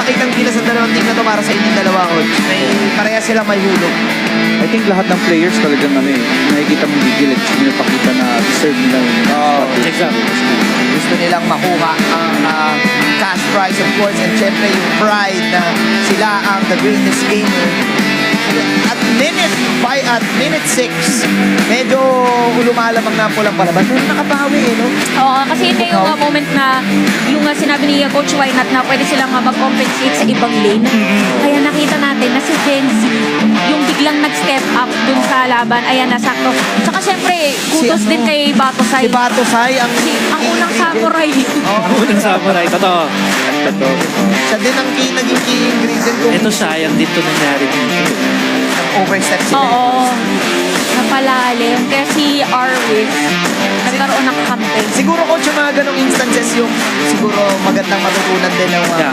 makitang gilas sa dalawang team na to para sa inyong dalawa, Coach. Pareha silang may hulog. I think lahat ng players talagang nakikita mong gigil at gusto nila pakita na deserve nila yung Exactly. Gusto nilang makuha ang cash prize, of course, and syempre yung pride na sila ang the greatest gamer. At minute 6, medyo lumalamang na po lang palabas. Pero nakabawi no? Oo, kasi ito yung moment na yung sinabi ni Coach Wynat na pwede silang mag-compensate sa ibang lane. Kaya nakita natin na si Genzi, yung biglang nag-step up dun sa laban, ayan na, sakto. Saka syempre, kudos din kay Batosay. Si Batosay, ang unang samurai. Ang unang samurai, totoo. Siya din ang naging key ingredient kung Ito sayang dito nangyari dito. overstep sila. Oo. Napalalim. Kaya si Arwis, nagkaroon ng kampe. Siguro, Coach, yung mga ganong instances yung siguro magandang matutunan din ng mga